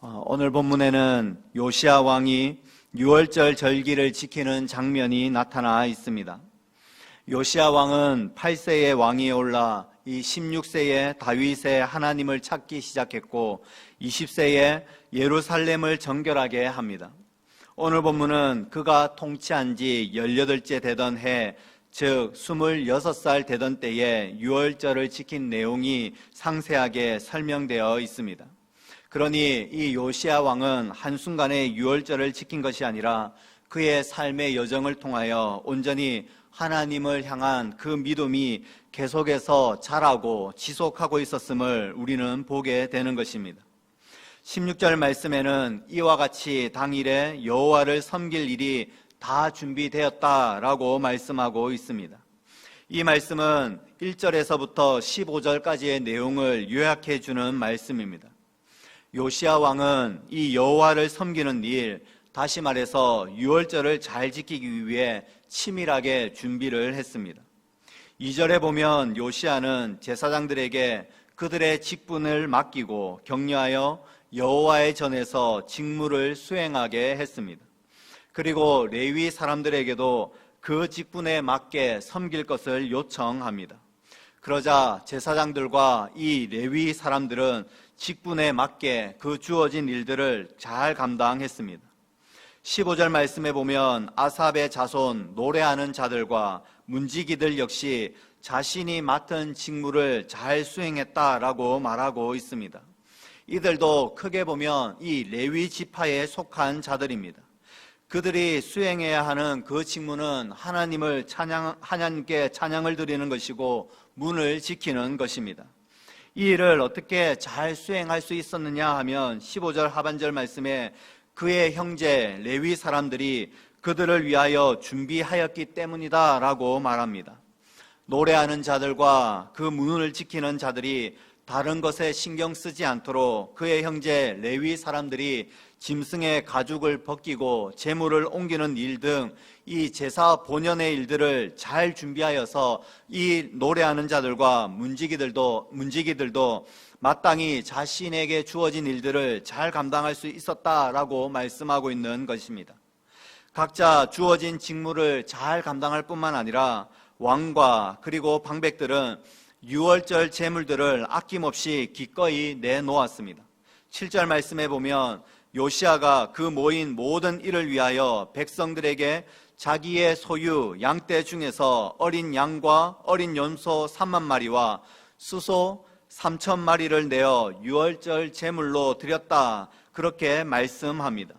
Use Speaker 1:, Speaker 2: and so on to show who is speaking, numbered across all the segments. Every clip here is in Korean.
Speaker 1: 오늘 본문에는 요시야 왕이 유월절 절기를 지키는 장면이 나타나 있습니다. 요시야 왕은 8세의 왕위에 올라 이 16세에 다윗의 하나님을 찾기 시작했고 20세에 예루살렘을 정결하게 합니다. 오늘 본문은 그가 통치한 지 18째 되던 해, 즉 26살 되던 때에 유월절을 지킨 내용이 상세하게 설명되어 있습니다. 그러니 이 요시야 왕은 한순간에 유월절을 지킨 것이 아니라 그의 삶의 여정을 통하여 온전히 하나님을 향한 그 믿음이 계속해서 자라고 지속하고 있었음을 우리는 보게 되는 것입니다. 16절 말씀에는 이와 같이 당일에 여호와를 섬길 일이 다 준비되었다라고 말씀하고 있습니다. 이 말씀은 1절에서부터 15절까지의 내용을 요약해 주는 말씀입니다. 요시야 왕은 이 여호와를 섬기는 일, 다시 말해서 유월절을 잘 지키기 위해 치밀하게 준비를 했습니다. 2절에 보면 요시야는 제사장들에게 그들의 직분을 맡기고 격려하여 여호와의 전에서 직무를 수행하게 했습니다. 그리고 레위 사람들에게도 그 직분에 맞게 섬길 것을 요청합니다. 그러자 제사장들과 이 레위 사람들은 직분에 맞게 그 주어진 일들을 잘 감당했습니다. 15절 말씀에 보면 아삽의 자손 노래하는 자들과 문지기들 역시 자신이 맡은 직무를 잘 수행했다라고 말하고 있습니다. 이들도 크게 보면 이 레위 지파에 속한 자들입니다. 그들이 수행해야 하는 그 직무는 하나님께 찬양을 드리는 것이고 문을 지키는 것입니다. 이 일을 어떻게 잘 수행할 수 있었느냐 하면 15절 하반절 말씀에 그의 형제 레위 사람들이 그들을 위하여 준비하였기 때문이다 라고 말합니다. 노래하는 자들과 그 문을 지키는 자들이 다른 것에 신경 쓰지 않도록 그의 형제 레위 사람들이 짐승의 가죽을 벗기고 제물을 옮기는 일 등 이 제사 본연의 일들을 잘 준비하여서 이 노래하는 자들과 문지기들도 마땅히 자신에게 주어진 일들을 잘 감당할 수 있었다라고 말씀하고 있는 것입니다. 각자 주어진 직무를 잘 감당할 뿐만 아니라 왕과 그리고 방백들은 유월절 제물들을 아낌없이 기꺼이 내놓았습니다. 7절 말씀에 보면 요시야가 그 모인 모든 일을 위하여 백성들에게 자기의 소유 양떼 중에서 어린 양과 어린 염소 3만 마리와 수소 3천 마리를 내어 유월절 제물로 드렸다, 그렇게 말씀합니다.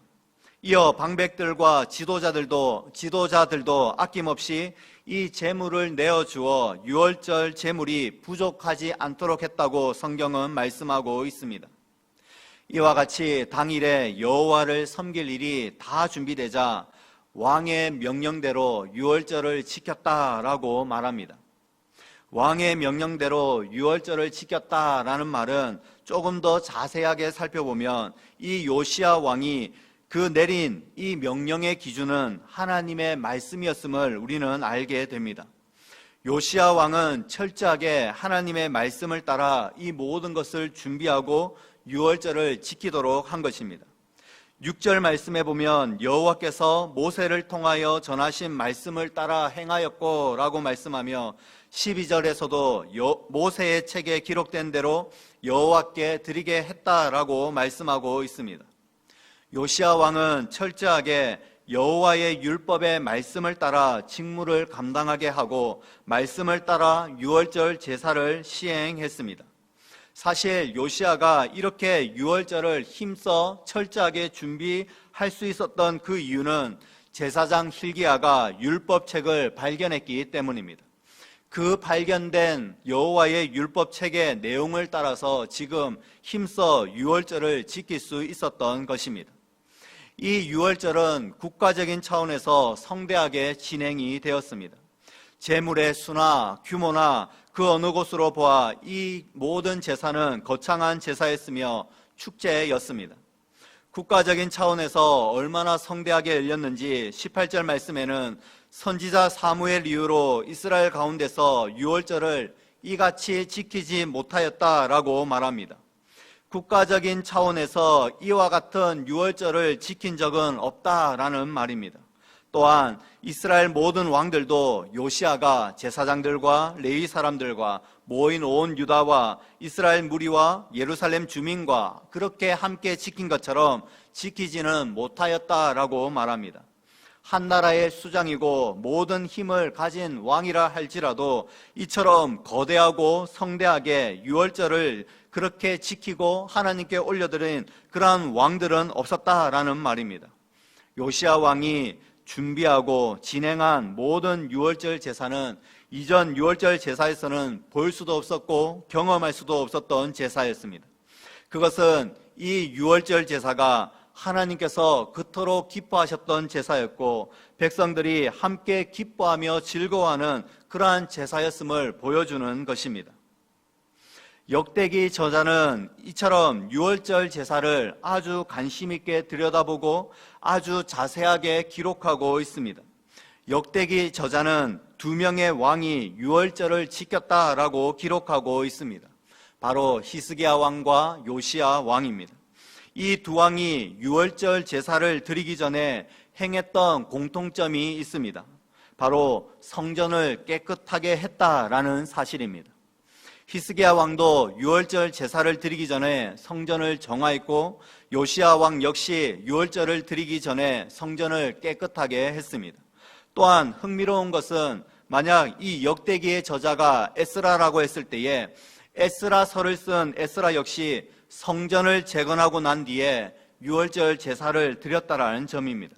Speaker 1: 이어 방백들과 지도자들도 아낌없이 이 제물을 내어주어 유월절 제물이 부족하지 않도록 했다고 성경은 말씀하고 있습니다. 이와 같이 당일에 여호와를 섬길 일이 다 준비되자 왕의 명령대로 유월절을 지켰다라고 말합니다. 왕의 명령대로 유월절을 지켰다라는 말은 조금 더 자세하게 살펴보면 이 요시야 왕이 그 내린 이 명령의 기준은 하나님의 말씀이었음을 우리는 알게 됩니다. 요시야 왕은 철저하게 하나님의 말씀을 따라 이 모든 것을 준비하고 유월절을 지키도록 한 것입니다. 6절 말씀에 보면 여호와께서 모세를 통하여 전하신 말씀을 따라 행하였고 라고 말씀하며 12절에서도 모세의 책에 기록된 대로 여호와께 드리게 했다라고 말씀하고 있습니다. 요시야 왕은 철저하게 여호와의 율법의 말씀을 따라 직무를 감당하게 하고 말씀을 따라 유월절 제사를 시행했습니다. 사실 요시야가 이렇게 유월절을 힘써 철저하게 준비할 수 있었던 그 이유는 제사장 hil기야가 율법책을 발견했기 때문입니다. 그 발견된 여호와의 율법책의 내용을 따라서 지금 힘써 유월절을 지킬 수 있었던 것입니다. 이 유월절은 국가적인 차원에서 성대하게 진행이 되었습니다. 제물의 수나 규모나 그 어느 곳으로 보아 이 모든 제사는 거창한 제사였으며 축제였습니다. 국가적인 차원에서 얼마나 성대하게 열렸는지 18절 말씀에는 선지자 사무엘 이후로 이스라엘 가운데서 유월절을 이같이 지키지 못하였다라고 말합니다. 국가적인 차원에서 이와 같은 유월절을 지킨 적은 없다라는 말입니다. 또한 이스라엘 모든 왕들도 요시아가 제사장들과 레위 사람들과 모인 온 유다와 이스라엘 무리와 예루살렘 주민과 그렇게 함께 지킨 것처럼 지키지는 못하였다라고 말합니다. 한 나라의 수장이고 모든 힘을 가진 왕이라 할지라도 이처럼 거대하고 성대하게 유월절을 그렇게 지키고 하나님께 올려드린 그러한 왕들은 없었다라는 말입니다. 요시아 왕이 준비하고 진행한 모든 유월절 제사는 이전 유월절 제사에서는 볼 수도 없었고 경험할 수도 없었던 제사였습니다. 그것은 이 유월절 제사가 하나님께서 그토록 기뻐하셨던 제사였고 백성들이 함께 기뻐하며 즐거워하는 그러한 제사였음을 보여주는 것입니다. 역대기 저자는 이처럼 유월절 제사를 아주 관심 있게 들여다보고 아주 자세하게 기록하고 있습니다. 역대기 저자는 2명의 왕이 유월절을 지켰다라고 기록하고 있습니다. 바로 히스기야 왕과 요시야 왕입니다. 이 두 왕이 유월절 제사를 드리기 전에 행했던 공통점이 있습니다. 바로 성전을 깨끗하게 했다라는 사실입니다. 히스기야 왕도 유월절 제사를 드리기 전에 성전을 정화했고 요시야 왕 역시 유월절을 드리기 전에 성전을 깨끗하게 했습니다. 또한 흥미로운 것은 만약 이 역대기의 저자가 에스라라고 했을 때에 에스라서를 쓴 에스라 역시 성전을 재건하고 난 뒤에 유월절 제사를 드렸다라는 점입니다.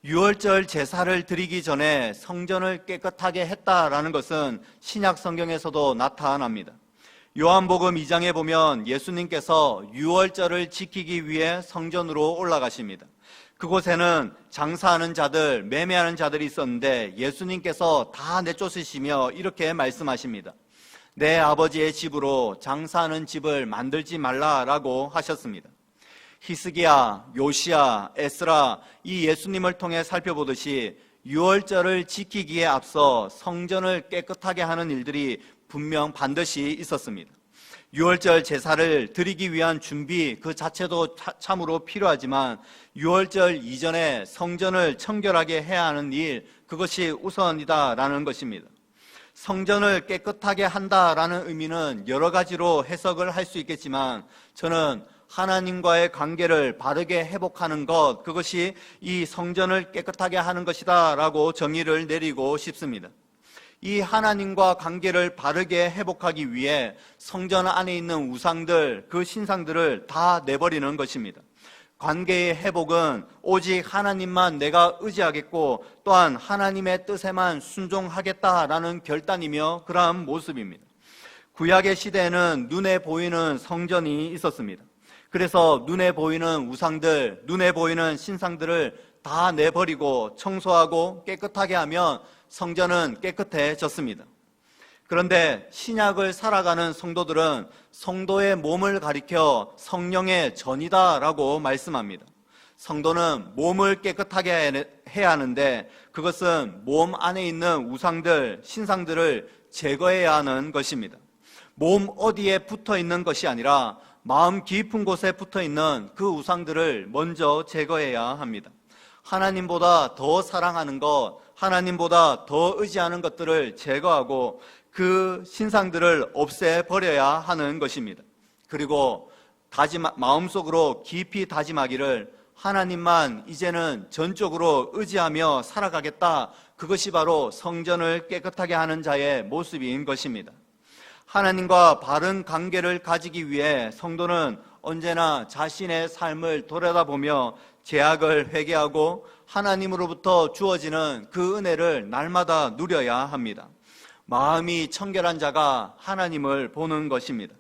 Speaker 1: 유월절 제사를 드리기 전에 성전을 깨끗하게 했다라는 것은 신약 성경에서도 나타납니다. 요한복음 2장에 보면 예수님께서 유월절을 지키기 위해 성전으로 올라가십니다. 그곳에는 장사하는 자들, 매매하는 자들이 있었는데 예수님께서 다 내쫓으시며 이렇게 말씀하십니다. 내 아버지의 집으로 장사하는 집을 만들지 말라라고 하셨습니다. 히스기야, 요시야, 에스라 이 예수님을 통해 살펴보듯이 유월절을 지키기에 앞서 성전을 깨끗하게 하는 일들이 분명 반드시 있었습니다. 유월절 제사를 드리기 위한 준비 그 자체도 참으로 필요하지만 유월절 이전에 성전을 청결하게 해야 하는 일 그것이 우선이다라는 것입니다. 성전을 깨끗하게 한다라는 의미는 여러 가지로 해석을 할 수 있겠지만 저는 하나님과의 관계를 바르게 회복하는 것 그것이 이 성전을 깨끗하게 하는 것이다 라고 정의를 내리고 싶습니다. 이 하나님과 관계를 바르게 회복하기 위해 성전 안에 있는 우상들 그 신상들을 다 내버리는 것입니다. 관계의 회복은 오직 하나님만 내가 의지하겠고 또한 하나님의 뜻에만 순종하겠다라는 결단이며 그러한 모습입니다. 구약의 시대에는 눈에 보이는 성전이 있었습니다. 그래서 눈에 보이는 우상들, 눈에 보이는 신상들을 다 내버리고 청소하고 깨끗하게 하면 성전은 깨끗해졌습니다. 그런데 신약을 살아가는 성도들은 성도의 몸을 가리켜 성령의 전이다라고 말씀합니다. 성도는 몸을 깨끗하게 해야 하는데 그것은 몸 안에 있는 우상들, 신상들을 제거해야 하는 것입니다. 몸 어디에 붙어 있는 것이 아니라 마음 깊은 곳에 붙어 있는 그 우상들을 먼저 제거해야 합니다. 하나님보다 더 사랑하는 것, 하나님보다 더 의지하는 것들을 제거하고 그 신상들을 없애버려야 하는 것입니다. 그리고 마음속으로 깊이 다짐하기를 하나님만 이제는 전적으로 의지하며 살아가겠다. 그것이 바로 성전을 깨끗하게 하는 자의 모습인 것입니다. 하나님과 바른 관계를 가지기 위해 성도는 언제나 자신의 삶을 돌아다보며 죄악을 회개하고 하나님으로부터 주어지는 그 은혜를 날마다 누려야 합니다. 마음이 청결한 자가 하나님을 보는 것입니다.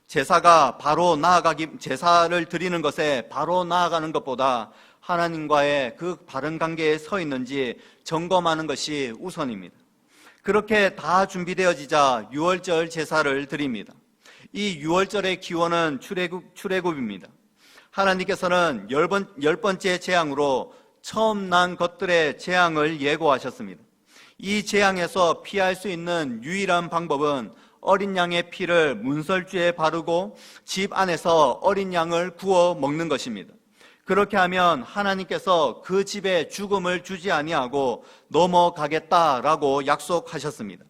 Speaker 1: 제사를 드리는 것에 바로 나아가는 것보다 하나님과의 그 바른 관계에 서 있는지 점검하는 것이 우선입니다. 그렇게 다 준비되어지자 유월절 제사를 드립니다. 이 유월절의 기원은 출애굽입니다. 하나님께서는 열 번째 재앙으로 처음 난 것들의 재앙을 예고하셨습니다. 이 재앙에서 피할 수 있는 유일한 방법은 어린 양의 피를 문설주에 바르고 집 안에서 어린 양을 구워 먹는 것입니다. 그렇게 하면 하나님께서 그 집에 죽음을 주지 아니하고 넘어가겠다라고 약속하셨습니다.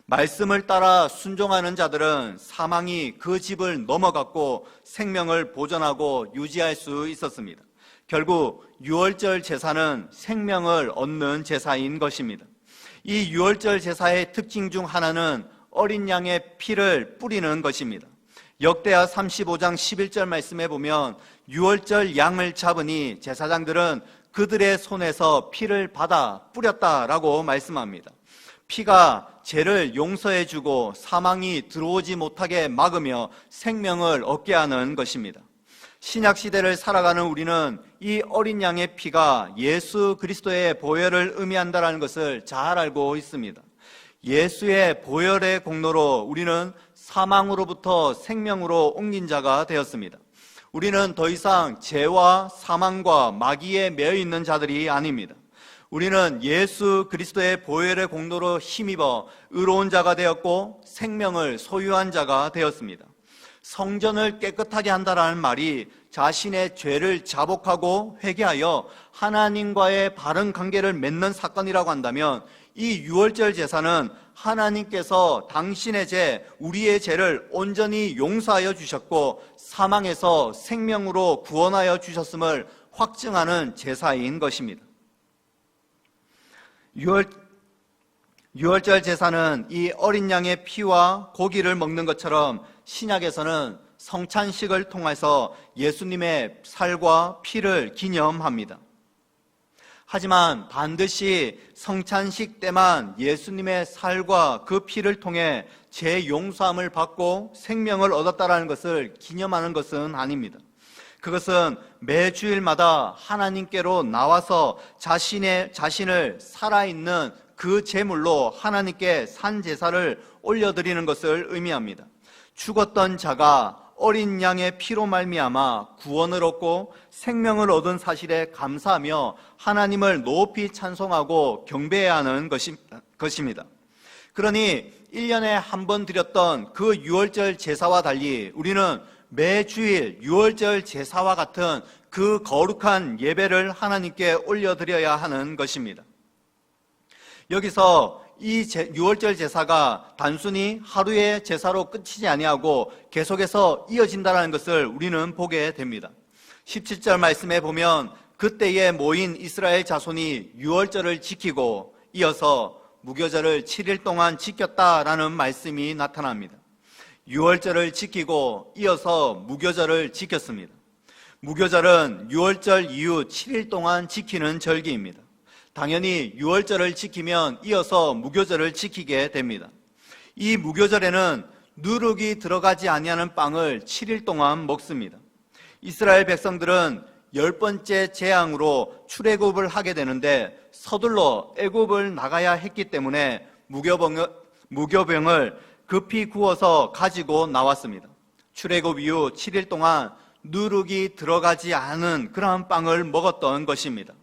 Speaker 1: 말씀을 따라 순종하는 자들은 사망이 그 집을 넘어갔고 생명을 보존하고 유지할 수 있었습니다. 결국 유월절 제사는 생명을 얻는 제사인 것입니다. 이 유월절 제사의 특징 중 하나는 어린 양의 피를 뿌리는 것입니다. 역대하 35장 11절 말씀에 보면 유월절 양을 잡으니 제사장들은 그들의 손에서 피를 받아 뿌렸다라고 말씀합니다. 피가 죄를 용서해주고 사망이 들어오지 못하게 막으며 생명을 얻게 하는 것입니다. 신약시대를 살아가는 우리는 이 어린 양의 피가 예수 그리스도의 보혈을 의미한다는 것을 잘 알고 있습니다. 예수의 보혈의 공로로 우리는 사망으로부터 생명으로 옮긴 자가 되었습니다. 우리는 더 이상 죄와 사망과 마귀에 매여 있는 자들이 아닙니다. 우리는 예수 그리스도의 보혈의 공로로 힘입어 의로운 자가 되었고 생명을 소유한 자가 되었습니다. 성전을 깨끗하게 한다라는 말이 자신의 죄를 자복하고 회개하여 하나님과의 바른 관계를 맺는 사건이라고 한다면 이 유월절 제사는 하나님께서 당신의 죄, 우리의 죄를 온전히 용서하여 주셨고 사망에서 생명으로 구원하여 주셨음을 확증하는 제사인 것입니다. 유월절 제사는 이 어린 양의 피와 고기를 먹는 것처럼 신약에서는 성찬식을 통해서 예수님의 살과 피를 기념합니다. 하지만 반드시 성찬식 때만 예수님의 살과 그 피를 통해 죄 용서함을 받고 생명을 얻었다라는 것을 기념하는 것은 아닙니다. 그것은 매주일마다 하나님께로 나와서 자신을 살아있는 그 제물로 하나님께 산 제사를 올려드리는 것을 의미합니다. 죽었던 자가 어린 양의 피로 말미암아 구원을 얻고 생명을 얻은 사실에 감사하며 하나님을 높이 찬송하고 경배해야 하는 것입니다. 그러니 1년에 한 번 드렸던 그 유월절 제사와 달리 우리는 매주일 유월절 제사와 같은 그 거룩한 예배를 하나님께 올려드려야 하는 것입니다. 여기서 이 유월절 제사가 단순히 하루의 제사로 끝이지 아니하고 계속해서 이어진다는 것을 우리는 보게 됩니다. 17절 말씀에 보면 그때에 모인 이스라엘 자손이 유월절을 지키고 이어서 무교절을 7일 동안 지켰다라는 말씀이 나타납니다. 유월절을 지키고 이어서 무교절을 지켰습니다. 무교절은 유월절 이후 7일 동안 지키는 절기입니다. 당연히 유월절을 지키면 이어서 무교절을 지키게 됩니다. 이 무교절에는 누룩이 들어가지 아니하는 빵을 7일 동안 먹습니다. 이스라엘 백성들은 10번째 재앙으로 출애굽을 하게 되는데 서둘러 애굽을 나가야 했기 때문에 무교병을 급히 구워서 가지고 나왔습니다. 출애굽 이후 7일 동안 누룩이 들어가지 않은 그러한 빵을 먹었던 것입니다.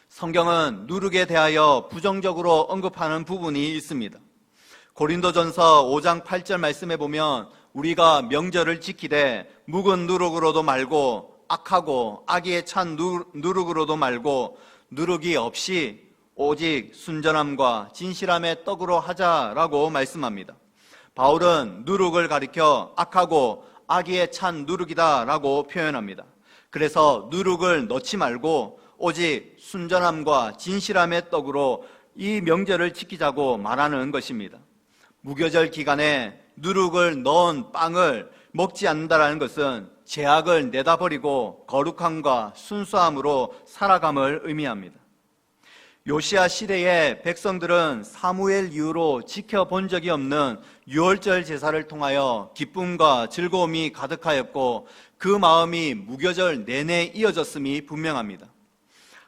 Speaker 1: 성경은 누룩에 대하여 부정적으로 언급하는 부분이 있습니다. 고린도전서 5장 8절 말씀에 보면 우리가 명절을 지키되 묵은 누룩으로도 말고 악하고 악의에 찬 누룩으로도 말고 누룩이 없이 오직 순전함과 진실함의 떡으로 하자라고 말씀합니다. 바울은 누룩을 가리켜 악하고 악의에 찬 누룩이다라고 표현합니다. 그래서 누룩을 넣지 말고 오직 순전함과 진실함의 떡으로 이 명절을 지키자고 말하는 것입니다. 무교절 기간에 누룩을 넣은 빵을 먹지 않는다는 것은 죄악을 내다버리고 거룩함과 순수함으로 살아감을 의미합니다. 요시야 시대의 백성들은 사무엘 이후로 지켜본 적이 없는 유월절 제사를 통하여 기쁨과 즐거움이 가득하였고 그 마음이 무교절 내내 이어졌음이 분명합니다.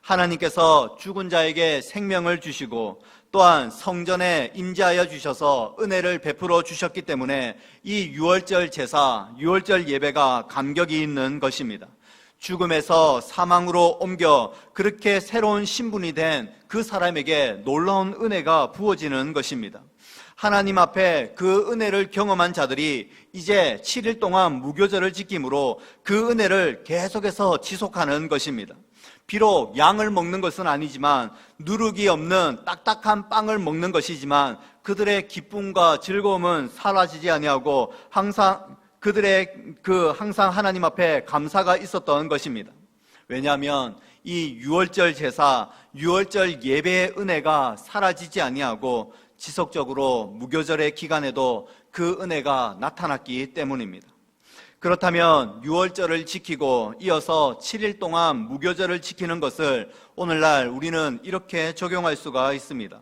Speaker 1: 하나님께서 죽은 자에게 생명을 주시고 또한 성전에 임재하여 주셔서 은혜를 베풀어 주셨기 때문에 이 유월절 제사, 유월절 예배가 감격이 있는 것입니다. 죽음에서 사망으로 옮겨 그렇게 새로운 신분이 된 그 사람에게 놀라운 은혜가 부어지는 것입니다. 하나님 앞에 그 은혜를 경험한 자들이 이제 7일 동안 무교절을 지킴으로 그 은혜를 계속해서 지속하는 것입니다. 비록 양을 먹는 것은 아니지만, 누룩이 없는 딱딱한 빵을 먹는 것이지만, 그들의 기쁨과 즐거움은 사라지지 아니하고 항상 항상 하나님 앞에 감사가 있었던 것입니다. 왜냐하면 이 유월절 제사, 유월절 예배의 은혜가 사라지지 아니하고 지속적으로 무교절의 기간에도 그 은혜가 나타났기 때문입니다. 그렇다면 유월절을 지키고 이어서 7일 동안 무교절을 지키는 것을 오늘날 우리는 이렇게 적용할 수가 있습니다.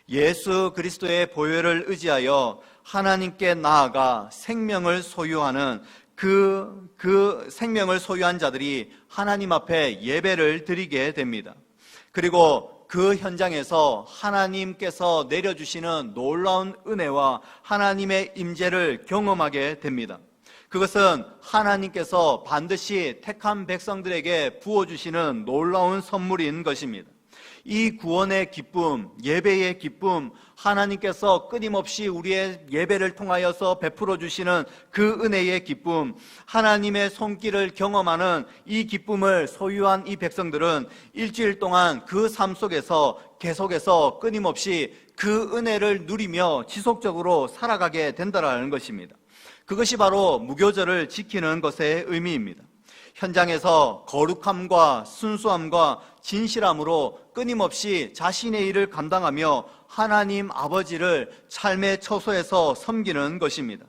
Speaker 1: 예수 그리스도의 보혈을 의지하여 하나님께 나아가 생명을 소유하는 그 생명을 소유한 자들이 하나님 앞에 예배를 드리게 됩니다. 그리고 그 현장에서 하나님께서 내려주시는 놀라운 은혜와 하나님의 임재를 경험하게 됩니다. 그것은 하나님께서 반드시 택한 백성들에게 부어주시는 놀라운 선물인 것입니다. 이 구원의 기쁨, 예배의 기쁨, 하나님께서 끊임없이 우리의 예배를 통하여서 베풀어 주시는 그 은혜의 기쁨, 하나님의 손길을 경험하는 이 기쁨을 소유한 이 백성들은 일주일 동안 그 삶 속에서 계속해서 끊임없이 그 은혜를 누리며 지속적으로 살아가게 된다는 것입니다. 그것이 바로 무교절을 지키는 것의 의미입니다. 현장에서 거룩함과 순수함과 진실함으로 끊임없이 자신의 일을 감당하며 하나님 아버지를 삶의 처소에서 섬기는 것입니다.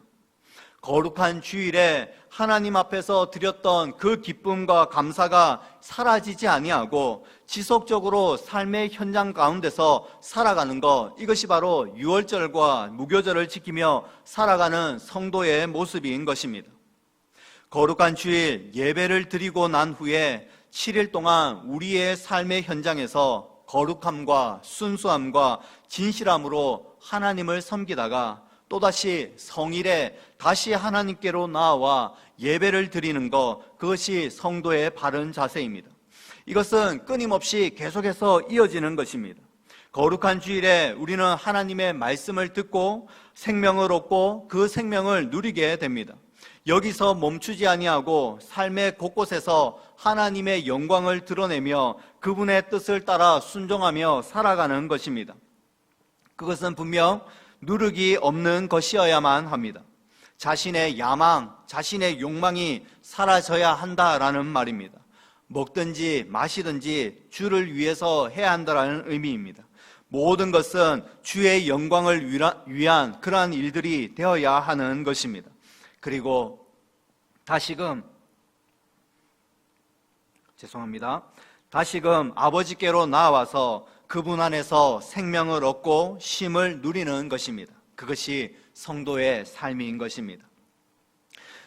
Speaker 1: 거룩한 주일에 하나님 앞에서 드렸던 그 기쁨과 감사가 사라지지 아니하고 지속적으로 삶의 현장 가운데서 살아가는 것, 이것이 바로 유월절과 무교절을 지키며 살아가는 성도의 모습인 것입니다. 거룩한 주일 예배를 드리고 난 후에 7일 동안 우리의 삶의 현장에서 거룩함과 순수함과 진실함으로 하나님을 섬기다가 또다시 성일에 다시 하나님께로 나아와 예배를 드리는 것, 그것이 성도의 바른 자세입니다. 이것은 끊임없이 계속해서 이어지는 것입니다. 거룩한 주일에 우리는 하나님의 말씀을 듣고 생명을 얻고 그 생명을 누리게 됩니다. 여기서 멈추지 아니하고 삶의 곳곳에서 하나님의 영광을 드러내며 그분의 뜻을 따라 순종하며 살아가는 것입니다. 그것은 분명 누룩이 없는 것이어야만 합니다. 자신의 야망, 자신의 욕망이 사라져야 한다라는 말입니다. 먹든지 마시든지 주를 위해서 해야 한다라는 의미입니다. 모든 것은 주의 영광을 위한 그러한 일들이 되어야 하는 것입니다. 그리고 다시금 아버지께로 나와서 그분 안에서 생명을 얻고 쉼을 누리는 것입니다. 그것이 성도의 삶인 것입니다.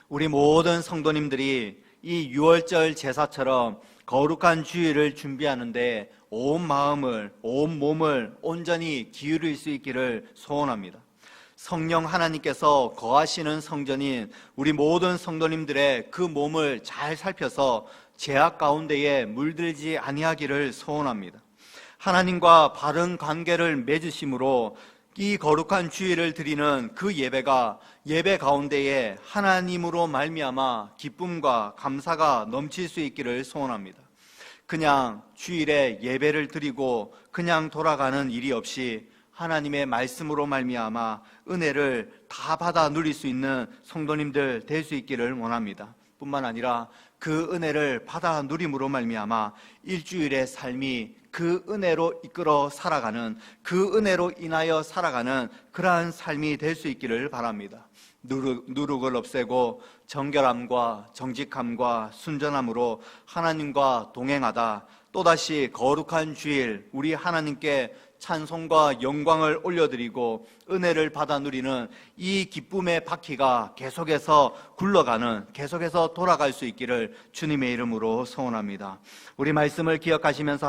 Speaker 1: 우리 모든 성도님들이 이 유월절 제사처럼 거룩한 주일을 준비하는데 온 마음을, 온 몸을 온전히 기울일 수 있기를 소원합니다. 성령 하나님께서 거하시는 성전인 우리 모든 성도님들의 그 몸을 잘 살펴서 죄악 가운데에 물들지 아니하기를 소원합니다. 하나님과 바른 관계를 맺으심으로 이 거룩한 주일을 드리는 그 예배가 예배 가운데에 하나님으로 말미암아 기쁨과 감사가 넘칠 수 있기를 소원합니다. 그냥 주일에 예배를 드리고 그냥 돌아가는 일이 없이 하나님의 말씀으로 말미암아 은혜를 다 받아 누릴 수 있는 성도님들 될 수 있기를 원합니다. 뿐만 아니라 그 은혜를 받아 누림으로 말미암아 일주일의 삶이 그 은혜로 이끌어 살아가는, 그 은혜로 인하여 살아가는 그러한 삶이 될 수 있기를 바랍니다. 누룩을 없애고 정결함과 정직함과 순전함으로 하나님과 동행하다 또다시 거룩한 주일 우리 하나님께 찬송과 영광을 올려드리고 은혜를 받아 누리는 이 기쁨의 바퀴가 계속해서 굴러가는, 계속해서 돌아갈 수 있기를 주님의 이름으로 소원합니다. 우리 말씀을 기억하시면서